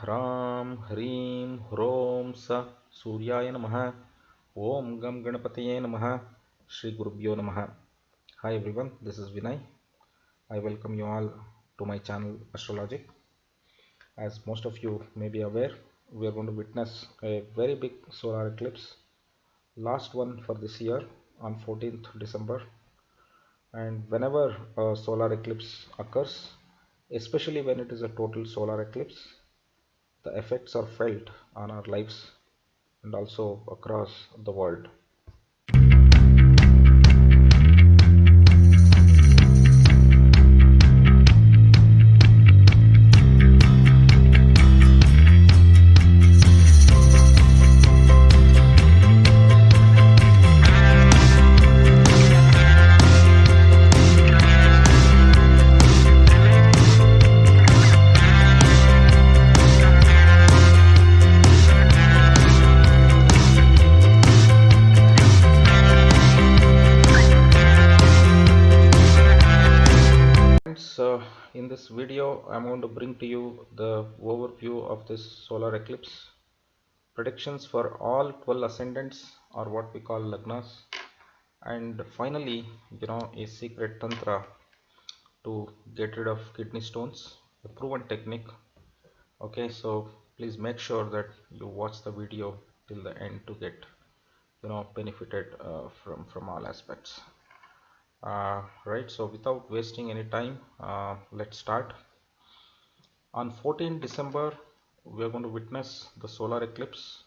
ह्रां ह्रीं ह्रों स सूर्याय नमः. Om Gam Ganapataye Namaha. Shri Gurubhyo Namaha. Hi everyone, this is Vinay. I welcome you all to my channel Astrologic. As most of you may be aware, we are going to witness a very big solar eclipse, last one for this year on 14th December. And whenever a solar eclipse occurs, especially when it is a total solar eclipse, the effects are felt on our lives and also across the world. In this video I'm going to bring to you the overview of this solar eclipse, predictions for all 12 ascendants or what we call lagnas, and finally a secret tantra to get rid of kidney stones, a proven technique. Okay, so please make sure that you watch the video till the end to get benefited from all aspects. Right, so without wasting any time, let's start. On 14 December, we are going to witness the solar eclipse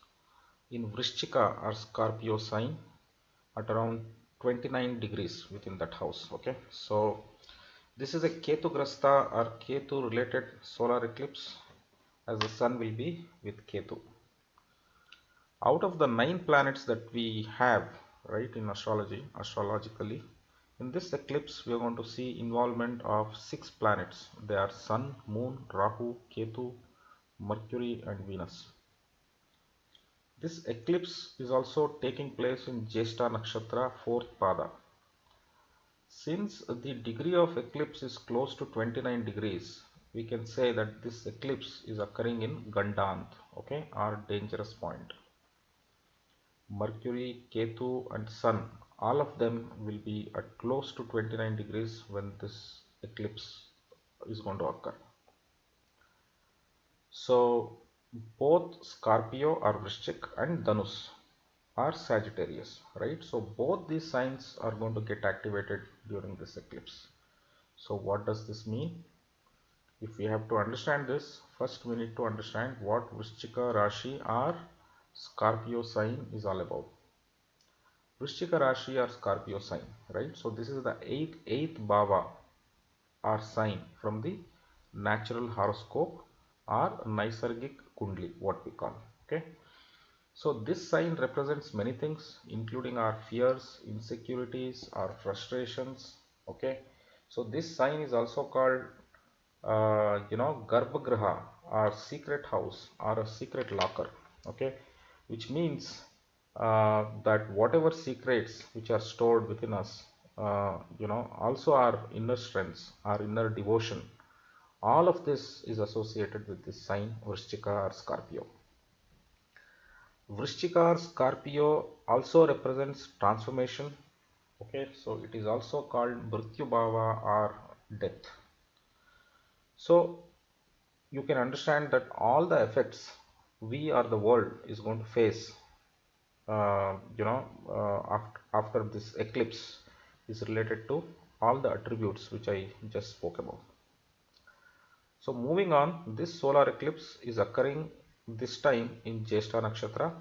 in Vrishchika or Scorpio sign at around 29 degrees within that house. Okay, so this is a Ketu Grasta or Ketu related solar eclipse, as the sun will be with Ketu. Out of the 9 planets that we have, right, in astrologically, in this eclipse we are going to see involvement of 6 planets. They are Sun, Moon, Rahu, Ketu, Mercury and Venus. This eclipse is also taking place in Jyeshtha Nakshatra, 4th Pada. Since the degree of eclipse is close to 29 degrees, we can say that this eclipse is occurring in Gandant, okay, or dangerous point. Mercury, Ketu and Sun, all of them will be at close to 29 degrees when this eclipse is going to occur. So both Scorpio or Vrishchik and Dhanus are Sagittarius, right? So both these signs are going to get activated during this eclipse. So what does this mean? If we have to understand this, first we need to understand what Vrishchika Rashi or Scorpio sign is all about. Vrishchika Rashi or Scorpio sign, right? So this is the eighth bhava or sign from the natural horoscope or Naisargik Kundli, what we call. Okay. So this sign represents many things, including our fears, insecurities, our frustrations. Okay. So this sign is also called Garbhagriha or secret house or a secret locker. Okay, which means that whatever secrets which are stored within us, also our inner strengths, our inner devotion, all of this is associated with this sign Vrishchika or Scorpio. Vrishchika or Scorpio also represents transformation. Okay, so it is also called Mrityu Bhava or death. So you can understand that all the effects we or the world is going to face after this eclipse is related to all the attributes which I just spoke about. So moving on, this solar eclipse is occurring this time in Jyeshtha Nakshatra.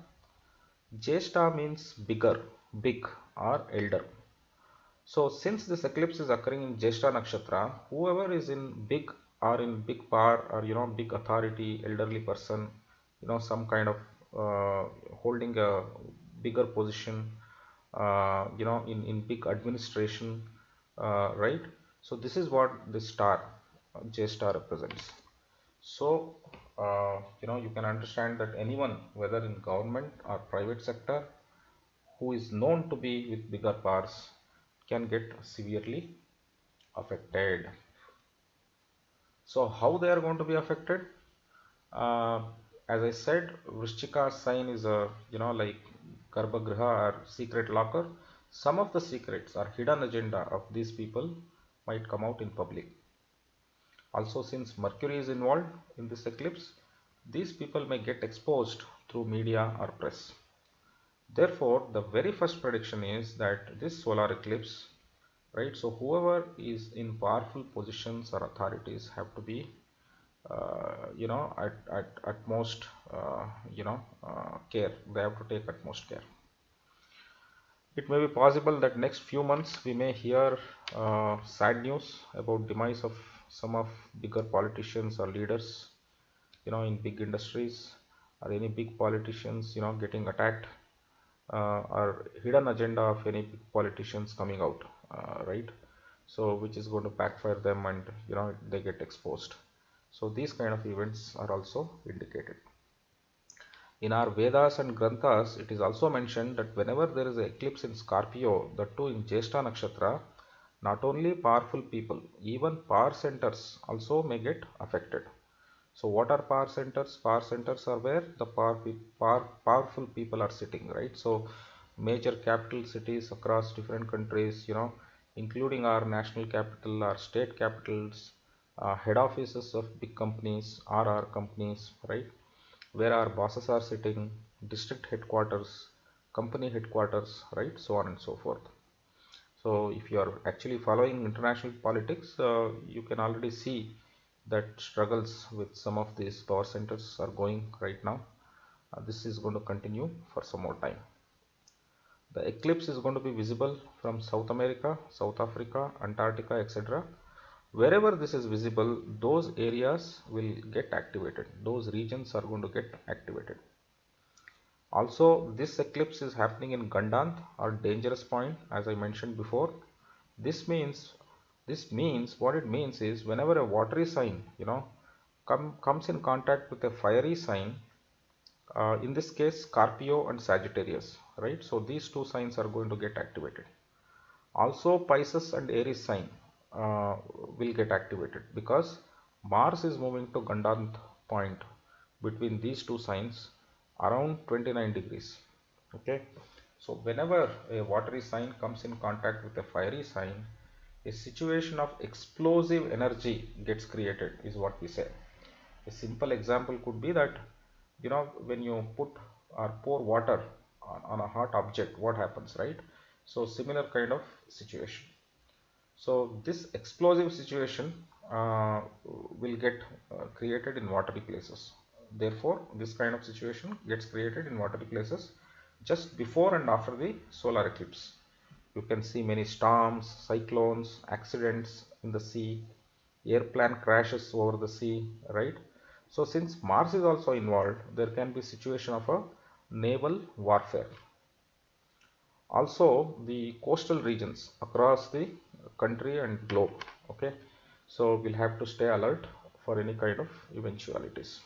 Jyeshtha means bigger, big or elder. So since this eclipse is occurring in Jyeshtha Nakshatra, whoever is in big or in big power or big authority, elderly person, some kind of holding a bigger position, in big administration, right? So this is what this star J-star represents. So you can understand that anyone, whether in government or private sector, who is known to be with bigger powers can get severely affected. So how they are going to be affected? uh, as I said, Vrishchika sign is a, like Garbhagriha or secret locker. Some of the secrets or hidden agenda of these people might come out in public. Also, since Mercury is involved in this eclipse, these people may get exposed through media or press. Therefore, the very first prediction is that this solar eclipse, right? So, whoever is in powerful positions or authorities have to be, at utmost, care. They have to take utmost care. It may be possible that next few months we may hear sad news about demise of some of bigger politicians or leaders, in big industries, or any big politicians, getting attacked, or hidden agenda of any big politicians coming out, right? So which is going to backfire them, and they get exposed. So these kind of events are also indicated. In our Vedas and Granthas, it is also mentioned that whenever there is an eclipse in Scorpio, that too in Jyeshtha Nakshatra, not only powerful people, even power centers also may get affected. So what are power centers? Power centers are where the powerful people are sitting, right? So major capital cities across different countries, including our national capital, our state capitals, head offices of big companies, RR companies, right? Where our bosses are sitting, district headquarters, company headquarters, right? So on and so forth. So if you are actually following international politics, you can already see that struggles with some of these power centers are going right now. This is going to continue for some more time. The eclipse is going to be visible from South America, South Africa, Antarctica, etc. Wherever this is visible, those areas will get activated. Those regions are going to get activated. Also, this eclipse is happening in Gandant or dangerous point, as I mentioned before. This means what it means is whenever a watery sign, comes in contact with a fiery sign, in this case Scorpio and Sagittarius, right? So these two signs are going to get activated. Also, Pisces and Aries sign will get activated because Mars is moving to Gandant point between these two signs around 29 degrees. Okay, so whenever a watery sign comes in contact with a fiery sign, a situation of explosive energy gets created, is what we say. A simple example could be that, when you put or pour water on a hot object, what happens, right? So similar kind of situation. So this explosive situation will get created in watery places. Therefore, this kind of situation gets created in watery places just before and after the solar eclipse. You can see many storms, cyclones, accidents in the sea, airplane crashes over the sea, right? So since Mars is also involved, there can be situation of a naval warfare. Also the coastal regions across the country and globe. Okay, so we'll have to stay alert for any kind of eventualities.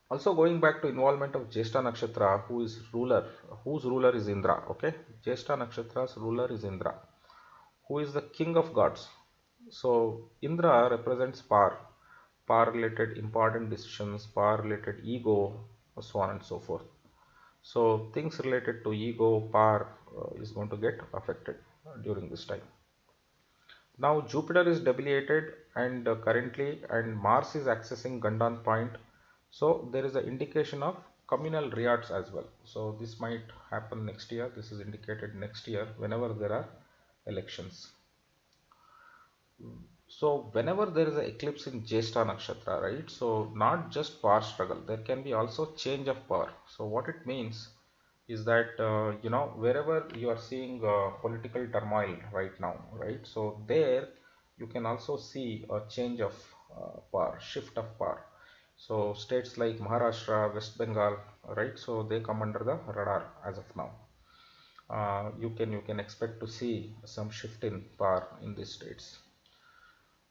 Also, going back to involvement of Jyeshtha Nakshatra, whose ruler is Indra. Okay, Jyeshtha Nakshatra's ruler is Indra, who is the king of gods. So Indra represents power related important decisions, power related ego, so on and so forth. So things related to ego, power is going to get affected during this time. Now Jupiter is debilitated and currently, and Mars is accessing Gandhan point. So there is an indication of communal riots as well. So this might happen next year. This is indicated next year whenever there are elections. So whenever there is an eclipse in Jyeshtha Nakshatra, right? So not just power struggle, there can be also change of power. So what it means is that, wherever you are seeing political turmoil right now, right? So there you can also see a change of power, shift of power. So states like Maharashtra, West Bengal, right? So they come under the radar as of now. You can expect to see some shift in power in these states.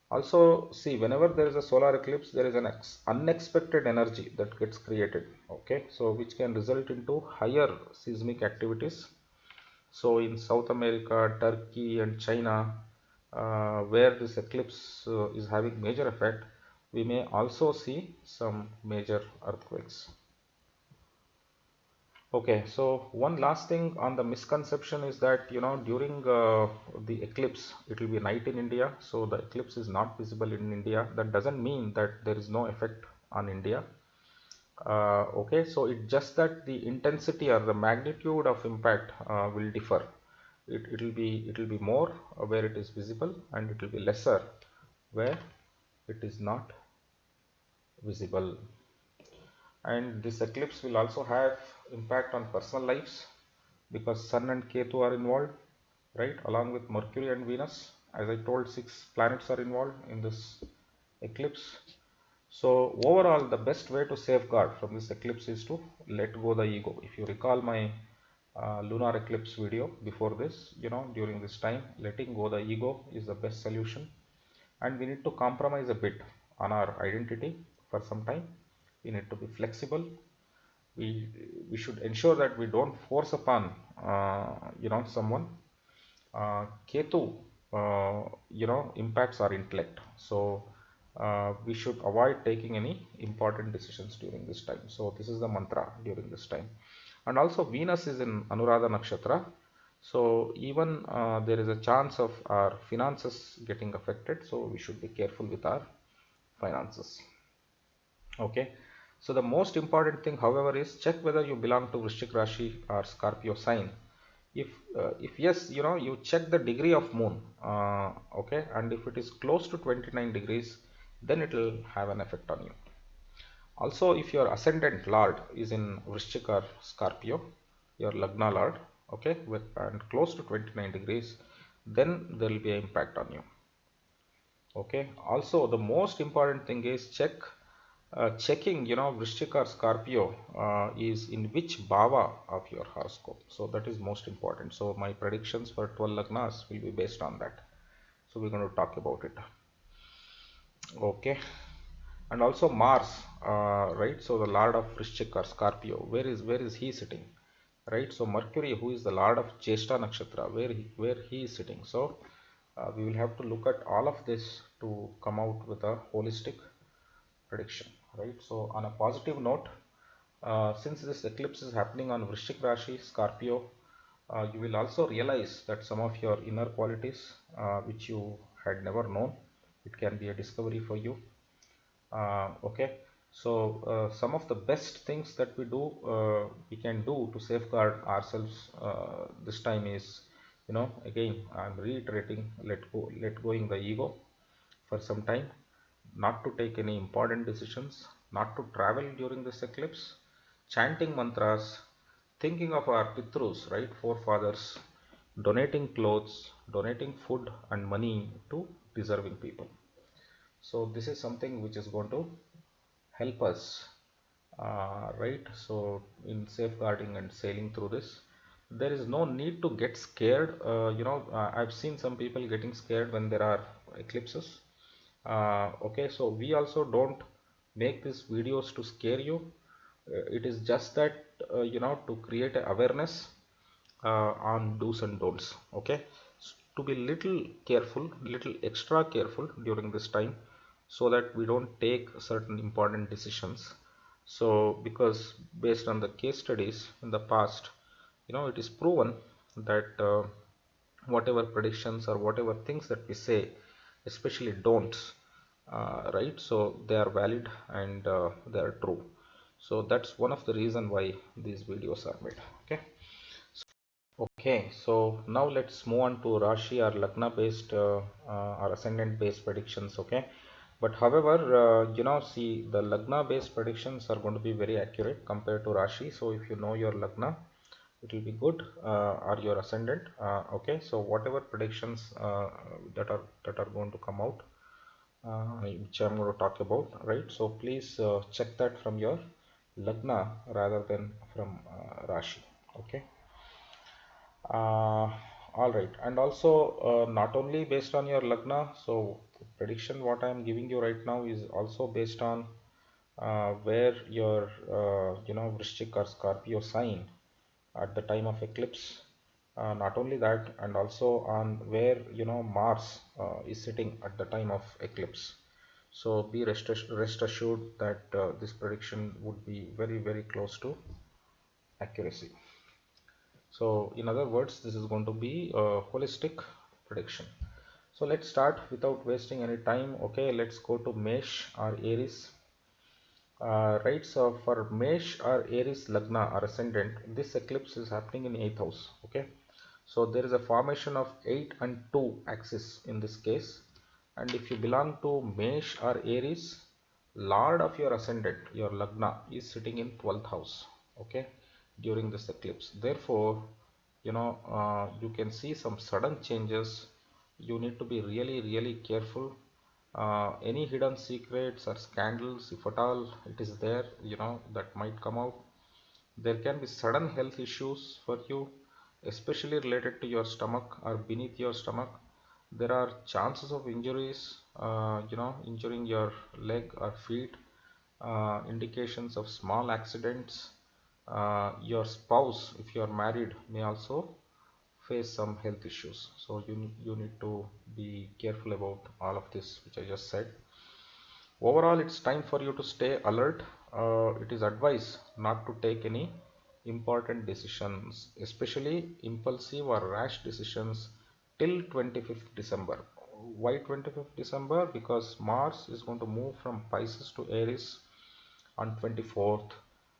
Also, see, whenever there is a solar eclipse, there is an unexpected energy that gets created. Okay, so which can result into higher seismic activities. So in South America, Turkey and China, where this eclipse is having major effect, we may also see some major earthquakes. Okay, so one last thing on the misconception is that during the eclipse it will be night in India, so the eclipse is not visible in India. That doesn't mean that there is no effect on India. Okay, so it's just that the intensity or the magnitude of impact will differ. It will be more where it is visible, and it will be lesser where it is not visible. And this eclipse will also have impact on personal lives because Sun and Ketu are involved, right, along with Mercury and Venus. As I told, 6 planets are involved in this eclipse. So overall, the best way to safeguard from this eclipse is to let go the ego. If you recall my lunar eclipse video before this, during this time, letting go the ego is the best solution. And we need to compromise a bit on our identity for some time. We need to be flexible. We should ensure that we don't force upon someone. Ketu impacts our intellect, so we should avoid taking any important decisions during this time. So this is the mantra during this time. And also Venus is in Anuradha Nakshatra, so even there is a chance of our finances getting affected, so we should be careful with our finances. Okay, so the most important thing, however, is check whether you belong to Vrishchik Rashi or Scorpio sign. If yes, you check the degree of moon, okay, and if it is close to 29 degrees, then it will have an effect on you. Also, if your ascendant lord is in Vrishchik or Scorpio, your Lagna lord, okay, and close to 29 degrees, then there will be an impact on you. Okay, also the most important thing is checking, Vrishchik or Scorpio is in which bhava of your horoscope. So that is most important. So my predictions for 12 lagnas will be based on that. So we're going to talk about it. Okay, and also Mars, right? So the lord of Vrishchik or Scorpio, where is he sitting, right? So Mercury, who is the lord of Jyeshta nakshatra, where he is sitting. So we will have to look at all of this to come out with a holistic prediction, right? So on a positive note, since this eclipse is happening on Vrishchik Rashi, Scorpio, you will also realize that some of your inner qualities which you had never known, it can be a discovery for you. Okay, so some of the best things that we can do to safeguard ourselves this time is, again, I'm reiterating, let going the ego for some time, not to take any important decisions, not to travel during this eclipse, chanting mantras, thinking of our Pitrus, right, forefathers, donating clothes, donating food and money to deserving people. So this is something which is going to help us, right? So in safeguarding and sailing through this, there is no need to get scared. I've seen some people getting scared when there are eclipses. Okay, so we also don't make these videos to scare you. It is just that to create a awareness on do's and don'ts. Okay, to be little careful, little extra careful during this time, so that we don't take certain important decisions. So because based on the case studies in the past, it is proven that whatever predictions or whatever things that we say, especially don'ts, right, so they are valid and they are true. So that's one of the reason why these videos are made. Okay, so now let's move on to Rashi or Lagna based or ascendant based predictions. Okay, but however, see, the Lagna based predictions are going to be very accurate compared to Rashi. So if you know your Lagna, it will be good, or your ascendant. Okay, so whatever predictions that are going to come out, which I'm going to talk about, right? So please check that from your Lagna rather than from Rashi. Okay. Uh, all right, and also not only based on your Lagna, so prediction what I am giving you right now is also based on where your Vrishchik or Scorpio sign at the time of eclipse. Not only that, and also on where Mars is sitting at the time of eclipse. So be rest assured that this prediction would be very, very close to accuracy. So in other words, this is going to be a holistic prediction. So let's start without wasting any time. Okay, let's go to Mesh or Aries. Right, so for Mesh or Aries Lagna or ascendant, this eclipse is happening in 8th house. Okay, so there is a formation of 8 and 2 axis in this case. And if you belong to Mesh or Aries, Lord of your ascendant, your Lagna, is sitting in 12th house. Okay, during this eclipse. Therefore, you can see some sudden changes. You need to be really, really careful. Any hidden secrets or scandals, if at all it is there, that might come out. There can be sudden health issues for you, especially related to your stomach or beneath your stomach. There are chances of injuries, injuring your leg or feet, indications of small accidents. Your spouse, if you are married, may also face some health issues. So you need to be careful about all of this, which I just said. Overall, it's time for you to stay alert. It is advised not to take any important decisions, especially impulsive or rash decisions, till 25th December. Why 25th December? Because Mars is going to move from Pisces to Aries on 24th.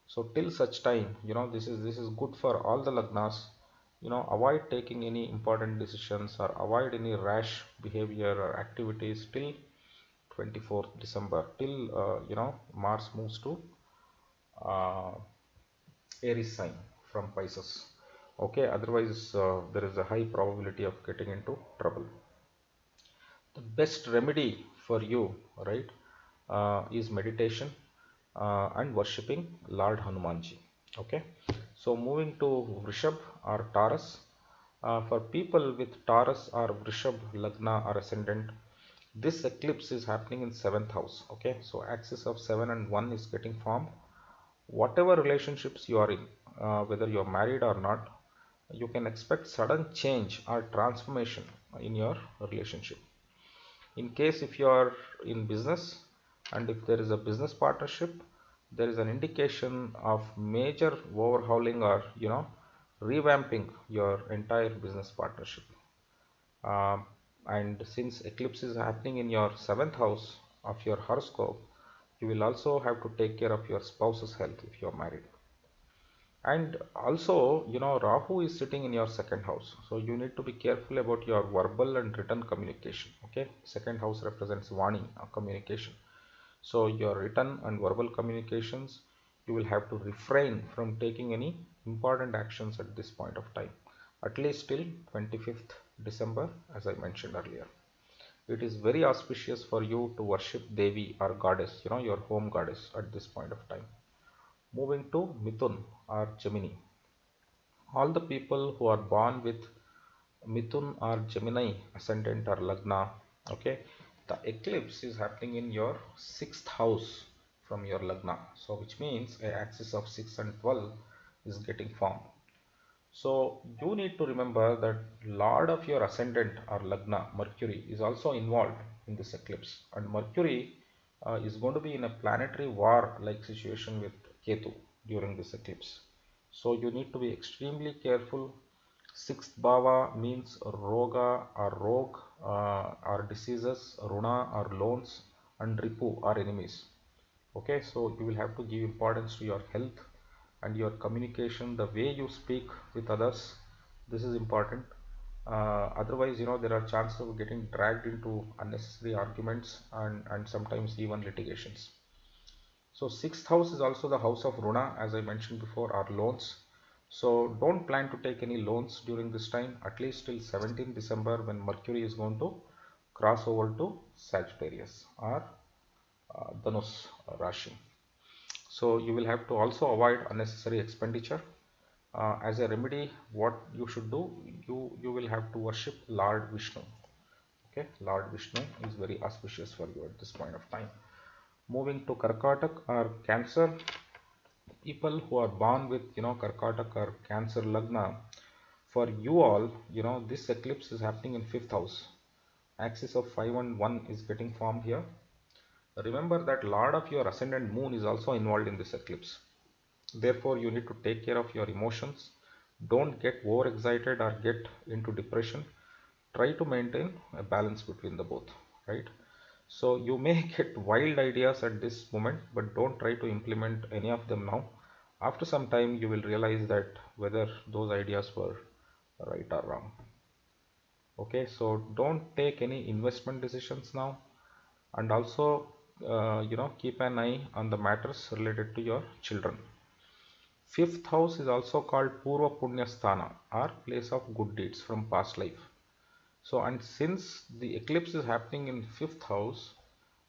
So till such time, this is good for all the lagnas. Avoid taking any important decisions or avoid any rash behavior or activities till 24th December, till Mars moves to uh, Aries sign from Pisces. Okay, otherwise there is a high probability of getting into trouble. The best remedy for you, right, is meditation and worshipping Lord Hanumanji. Okay, so moving to Vrishab or Taurus. For people with Taurus or Vrishab Lagna or ascendant, this eclipse is happening in 7th house. Okay, so axis of 7 and 1 is getting formed. Whatever relationships you are in, whether you are married or not, you can expect sudden change or transformation in your relationship. In case if you are in business and if there is a business partnership, there is an indication of major overhauling or revamping your entire business partnership. Um, and since eclipse is happening in your 7th house of your horoscope, you will also have to take care of your spouse's health if you are married. And also, Rahu is sitting in your 2nd house, so you need to be careful about your verbal and written communication. Okay, 2nd house represents Vani, communication. So your written and verbal communications, you will have to refrain from taking any important actions at this point of time, at least till 25th December, as I mentioned earlier. It is very auspicious for you to worship Devi or goddess, your home goddess at this point of time. Moving to Mithun or Gemini. All the people who are born with Mithun or Gemini ascendant or Lagna, okay, the eclipse is happening in your 6th house from your Lagna. So which means a axis of 6 and 12 is getting formed. So you need to remember that Lord of your ascendant or Lagna, Mercury, is also involved in this eclipse, and Mercury is going to be in a planetary war like situation with Ketu during this eclipse. So you need to be extremely careful. Sixth bhava means roga or rogue or diseases, runa or loans, and ripu or enemies. Okay, so you will have to give importance to your health and your communication, the way you speak with others. This is important. Otherwise, there are chances of getting dragged into unnecessary arguments and sometimes even litigations. So 6th house is also the house of Runa, as I mentioned before, or loans. So don't plan to take any loans during this time, at least till 17th December, when Mercury is going to cross over to Sagittarius or Dhanus Rashi. So you will have to also avoid unnecessary expenditure. As a remedy, what you should do, you will have to worship Lord Vishnu. Okay, Lord Vishnu is very auspicious for you at this point of time. Moving to Karkatak or Cancer, people who are born with Karkatak or Cancer Lagna, for you all, this eclipse is happening in 5th house. Axis of 5 and 1 is getting formed here. Remember that Lord of your ascendant moon is also involved in this eclipse. Therefore, you need to take care of your emotions. Don't get overexcited or get into depression. Try to maintain a balance between the both, right? So you may get wild ideas at this moment, but don't try to implement any of them now. After some time, you will realize that whether those ideas were right or wrong. Okay, so don't take any investment decisions now, and also keep an eye on the matters related to your children. Fifth house is also called Purva Punya Sthana, or place of good deeds from past life. So, and since the eclipse is happening in fifth house,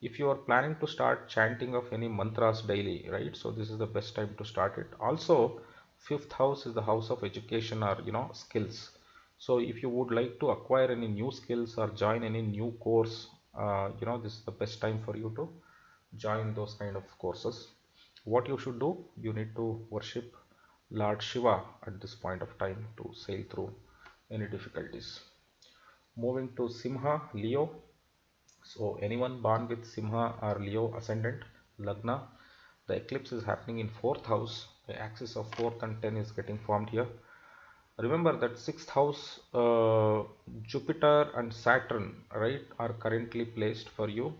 if you are planning to start chanting of any mantras daily, right? So this is the best time to start it. Also, fifth house is the house of education or skills. So if you would like to acquire any new skills or join any new course, this is the best time for you to join those kind of courses. What you should do, you need to worship Lord Shiva at this point of time to sail through any difficulties. Moving to Simha, Leo. So anyone born with Simha or Leo ascendant, Lagna, the eclipse is happening in 4th house. The axis of 4th and 10 is getting formed here. Remember that 6th house, Jupiter and Saturn, right, are currently placed for you,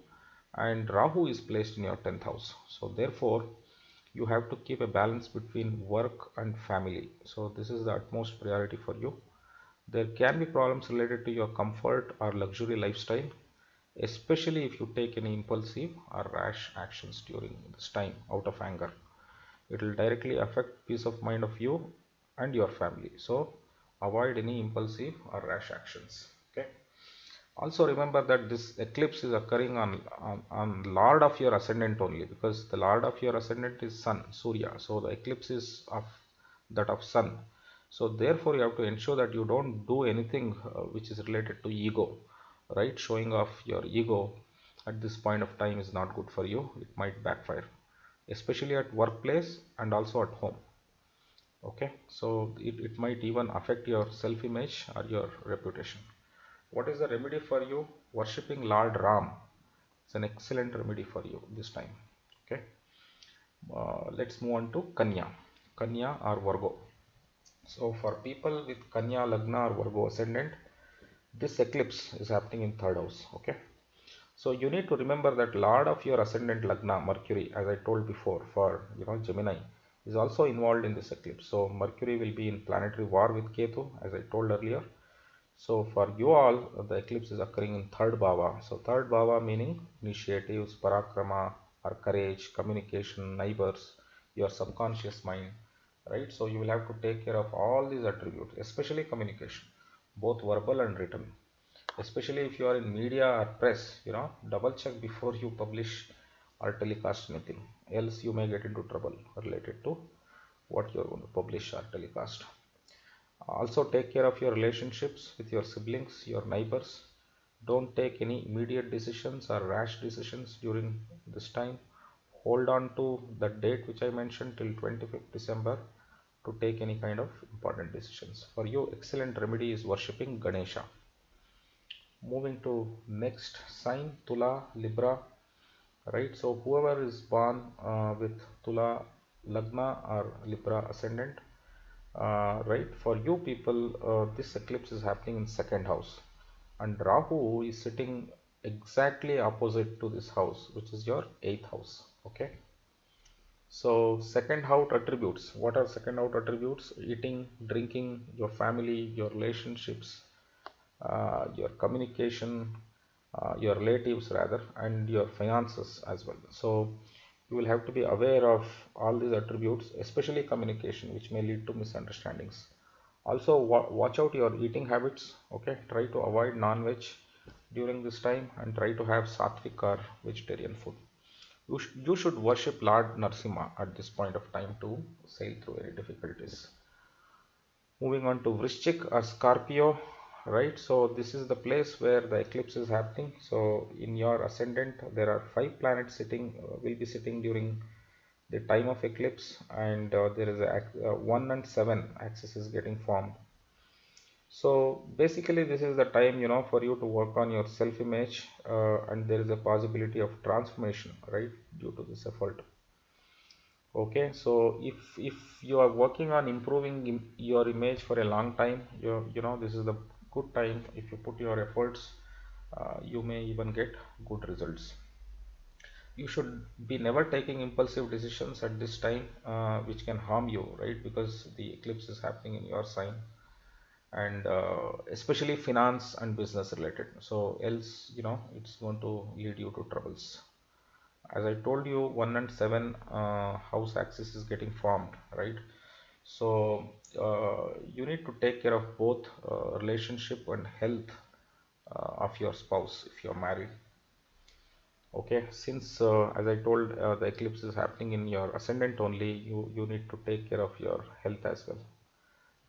and Rahu is placed in your 10th house. So therefore, you have to keep a balance between work and family. So this is the utmost priority for you. There can be problems related to your comfort or luxury lifestyle, especially if you take any impulsive or rash actions during this time out of anger. It will directly affect peace of mind of you and your family. So avoid any impulsive or rash actions. Okay. Also remember that this eclipse is occurring on Lord of your ascendant only, because the Lord of your ascendant is Sun, Surya. So the eclipse is of that of Sun. So therefore you have to ensure that you don't do anything which is related to ego, right? Showing off your ego at this point of time is not good for you. It might backfire, especially at workplace and also at home. Okay, so it might even affect your self-image or your reputation. What is the remedy for you? Worshipping Lord Ram. It's an excellent remedy for you this time. Okay. Let's move on to Kanya. Kanya or Virgo. So for people with Kanya, Lagna or Virgo ascendant, this eclipse is happening in third house. Okay. So you need to remember that Lord of your ascendant Lagna, Mercury, as I told before, for Gemini, is also involved in this eclipse. So Mercury will be in planetary war with Ketu, as I told earlier. So for you all, the eclipse is occurring in third bhava. So third bhava meaning initiatives, parakrama or courage, communication, neighbors, your subconscious mind, right? So you will have to take care of all these attributes, especially communication, both verbal and written. Especially if you are in media or press, double check before you publish or telecast anything. Else you may get into trouble related to what you are going to publish or telecast. Also take care of your relationships with your siblings, your neighbors. Don't take any immediate decisions or rash decisions during this time. Hold on to the date which I mentioned till 25th December to take any kind of important decisions. For you, excellent remedy is worshipping Ganesha. Moving to next sign, Tula, Libra, right? So whoever is born with Tula Lagna or Libra ascendant, right, for you people, this eclipse is happening in second house, and Rahu is sitting exactly opposite to this house, which is your eighth house. Okay, so second house attributes, what are second house attributes? Eating, drinking, your family, your relationships, your communication, your relatives rather, and your finances as well. So you will have to be aware of all these attributes, especially communication, which may lead to misunderstandings. Also watch out your eating habits. Okay, try to avoid non-veg during this time and try to have sattvic or vegetarian food. You should worship Lord Narsimha at this point of time to sail through any difficulties. Moving on to Vrishchik or Scorpio, right? So this is the place where the eclipse is happening. So in your ascendant, there are 5 planets sitting, will be sitting during the time of eclipse, and there is a 1 and 7 axis is getting formed. So basically this is the time, for you to work on your self image, and there is a possibility of transformation, right, due to this effort. Okay, so if you are working on improving your image for a long time, this is the good time. If you put your efforts, you may even get good results. You should be never taking impulsive decisions at this time, which can harm you, right, because the eclipse is happening in your sign, and especially finance and business related. So else, it's going to lead you to troubles. As I told you, 1 and 7 house axis is getting formed, right? So you need to take care of both relationship and health of your spouse if you're married. Okay, since as I told, the eclipse is happening in your ascendant only, you need to take care of your health as well.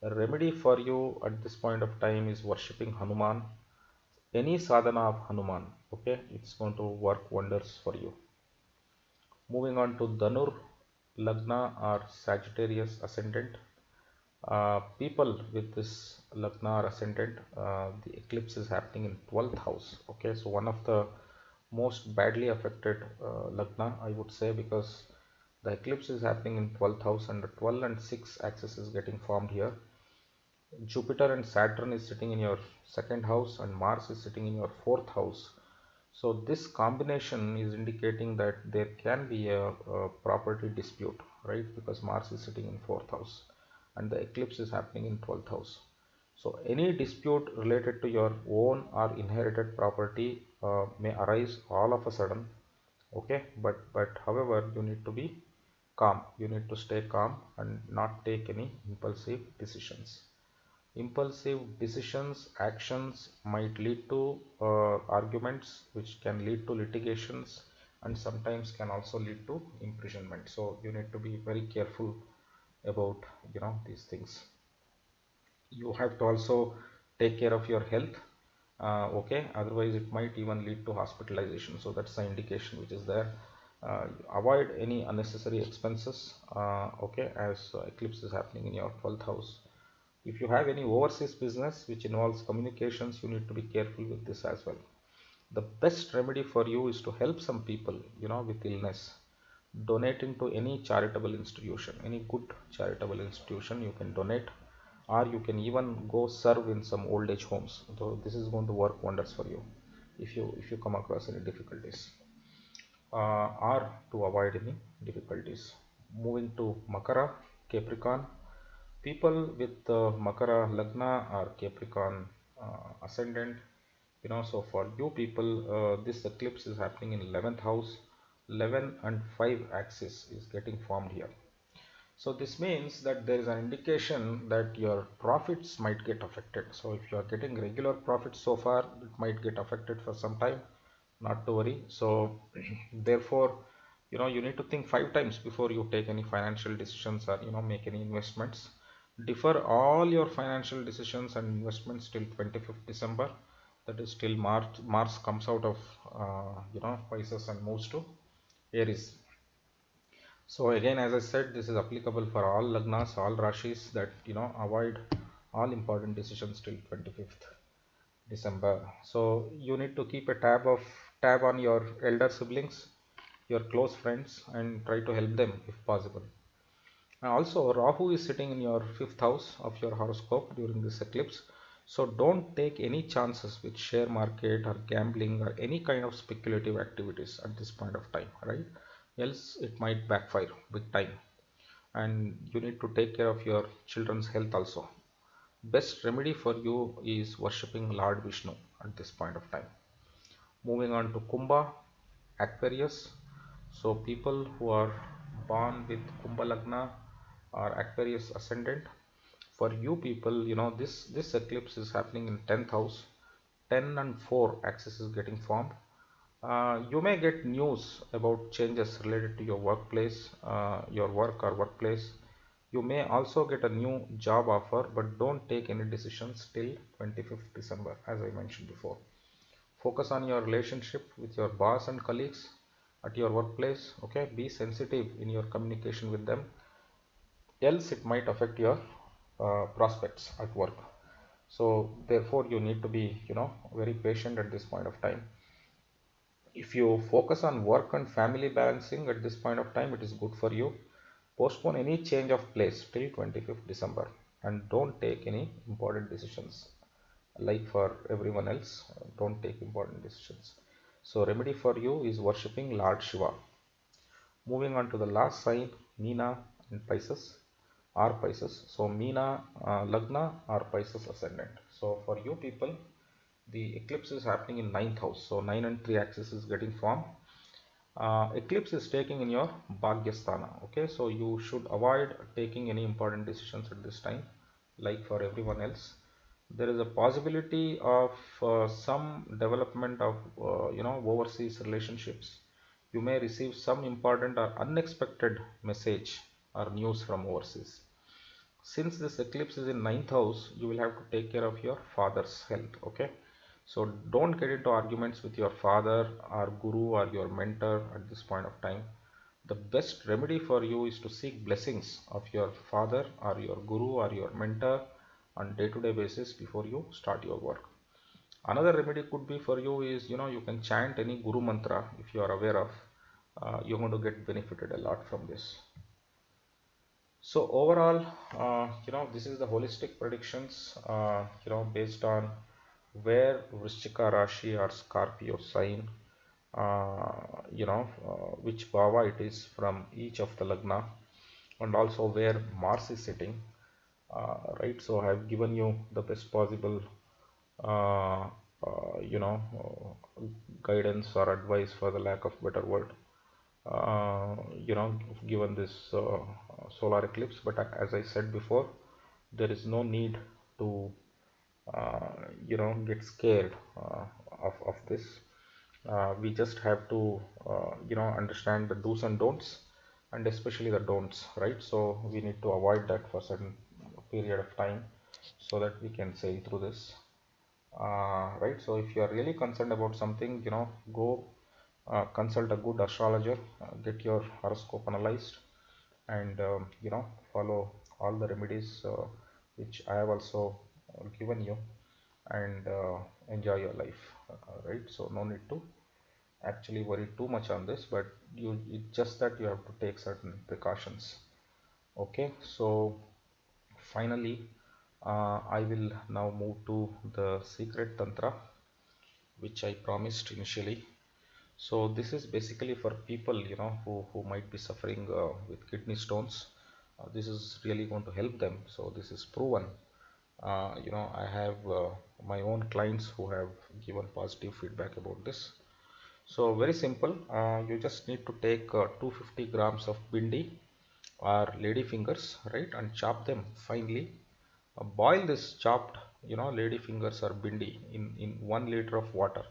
The remedy for you at this point of time is worshipping Hanuman. Any sadhana of Hanuman, okay, it's going to work wonders for you. Moving on to Dhanur Lagna or Sagittarius ascendant. People with this Lagna or ascendant, the eclipse is happening in 12th house. Okay, so one of the most badly affected Lagna, I would say, because the eclipse is happening in 12th house and the 12 and 6 axis is getting formed here. Jupiter and Saturn is sitting in your second house and Mars is sitting in your fourth house. So this combination is indicating that there can be a property dispute, right? Because Mars is sitting in fourth house and the eclipse is happening in 12th house. So any dispute related to your own or inherited property may arise all of a sudden. Okay, but however, you need to be calm. You need to stay calm and not take any impulsive decisions. Impulsive decisions, actions might lead to arguments, which can lead to litigations, and sometimes can also lead to imprisonment. So you need to be very careful about these things. You have to also take care of your health. Okay, otherwise it might even lead to hospitalization. So that's the indication which is there. Avoid any unnecessary expenses. Okay, as eclipse is happening in your 12th house. If you have any overseas business which involves communications, you need to be careful with this as well. The best remedy for you is to help some people, with illness. Donating to any charitable institution, any good charitable institution, you can donate, or you can even go serve in some old age homes. So this is going to work wonders for you if you come across any difficulties, or to avoid any difficulties. Moving to Makara, Capricorn. People with Makara Lagna or Capricorn ascendant, so for you people, this eclipse is happening in 11th house. 11 and 5 axis is getting formed here. So this means that there is an indication that your profits might get affected. So if you are getting regular profits so far, it might get affected for some time. Not to worry. So therefore, you need to think 5 times before you take any financial decisions or make any investments. Defer all your financial decisions and investments till 25th December. That is till March. Mars comes out of Pisces and moves to Aries. So again, as I said, this is applicable for all lagnas, all rashis, that avoid all important decisions till 25th December. So you need to keep a tab on your elder siblings, your close friends, and try to help them if possible. And also, Rahu is sitting in your fifth house of your horoscope during this eclipse. So don't take any chances with share market or gambling or any kind of speculative activities at this point of time, right? Else it might backfire big time. And you need to take care of your children's health also. Best remedy for you is worshipping Lord Vishnu at this point of time. Moving on to Kumbha, Aquarius. So people who are born with Kumbha Lagna or Aquarius ascendant, for you people, this eclipse is happening in 10th house. 10 and 4 axis is getting formed. You may get news about changes related to your workplace, your work or workplace. You may also get a new job offer, but don't take any decisions till 25th December, as I mentioned before. Focus on your relationship with your boss and colleagues at your workplace. Okay, be sensitive in your communication with them, else it might affect your prospects at work. So therefore you need to be, very patient at this point of time. If you focus on work and family balancing at this point of time, it is good for you. Postpone any change of place till 25th December, and don't take any important decisions. Like for everyone else, don't take important decisions. So remedy for you is worshipping Lord Shiva. Moving on to the last sign, Meena and Pisces or Pisces. So Meena Lagna or Pisces ascendant. So for you people, the eclipse is happening in ninth house. So 9 and 3 axis is getting formed. Eclipse is taking in your Bhagyasthana. Okay, so you should avoid taking any important decisions at this time. Like for everyone else, there is a possibility of some development of overseas relationships. You may receive some important or unexpected message or news from overseas. Since this eclipse is in ninth house, you will have to take care of your father's health. Okay, so don't get into arguments with your father or guru or your mentor at this point of time. The best remedy for you is to seek blessings of your father or your guru or your mentor on day-to-day basis before you start your work. Another remedy could be for you is, you can chant any guru mantra if you are aware of. You're going to get benefited a lot from this. So overall, this is the holistic predictions, based on where Vrishchika Rashi or Scorpio sign, which bhava it is from each of the lagna, and also where Mars is sitting, right? So I have given you the best possible, uh, guidance or advice, for the lack of better word, uh, given this solar eclipse. But as I said before, there is no need to get scared of this. We just have to understand the do's and don'ts, and especially the don'ts, right? So we need to avoid that for certain period of time so that we can sail through this, right? So if you are really concerned about something, go consult a good astrologer, get your horoscope analyzed, and follow all the remedies which I have also given you, and enjoy your life, right? So no need to actually worry too much on this, but it's just that you have to take certain precautions. Okay, so finally, I will now move to the secret tantra which I promised initially. So this is basically for people, who might be suffering with kidney stones. This is really going to help them. So this is proven. I have my own clients who have given positive feedback about this. So very simple. You just need to take 250 grams of bindi or lady fingers, right, and chop them finely. Boil this chopped, lady fingers or bindi in 1 liter of water.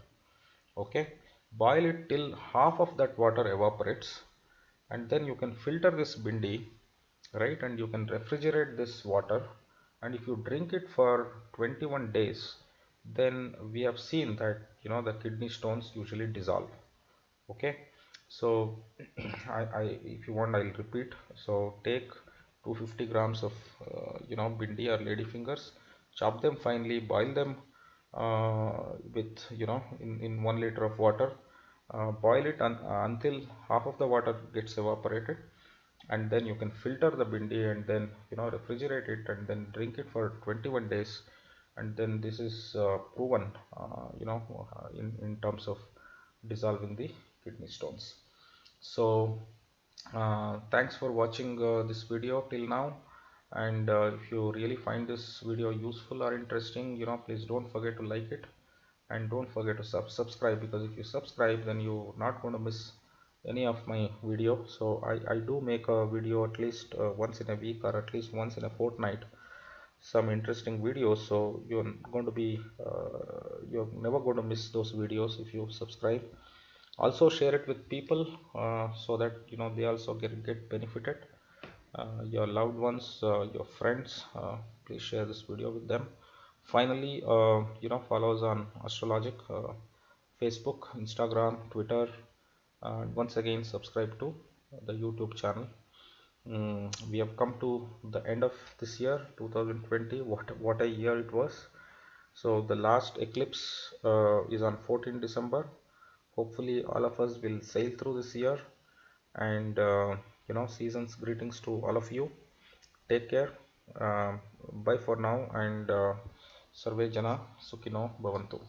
Okay, boil it till half of that water evaporates, and then you can filter this bindi, right, and you can refrigerate this water, and if you drink it for 21 days, then we have seen that the kidney stones usually dissolve. Okay, so if you want, I'll repeat. So take 250 grams of bindi or lady fingers, chop them finely, boil them with in 1 liter of water, boil it until half of the water gets evaporated, and then you can filter the bindi and then refrigerate it and then drink it for 21 days, and then this is proven in terms of dissolving the kidney stones. So thanks for watching this video till now, and if you really find this video useful or interesting, please don't forget to like it, and don't forget to subscribe, because if you subscribe, then you're not going to miss any of my video. So I do make a video at least once in a week, or at least once in a fortnight, some interesting videos. So you're never going to miss those videos if you subscribe. Also share it with people, so that they also get benefited. Your loved ones, your friends, please share this video with them. Finally, follow us on Astrologic, Facebook, Instagram, Twitter, and once again subscribe to the YouTube channel. We have come to the end of this year 2020. What a year it was. So the last eclipse is on 14 December. Hopefully all of us will sail through this year, and season's greetings to all of you. Take care. uh, Bye for now, and Sarve Jana Sukhino Bhavantu.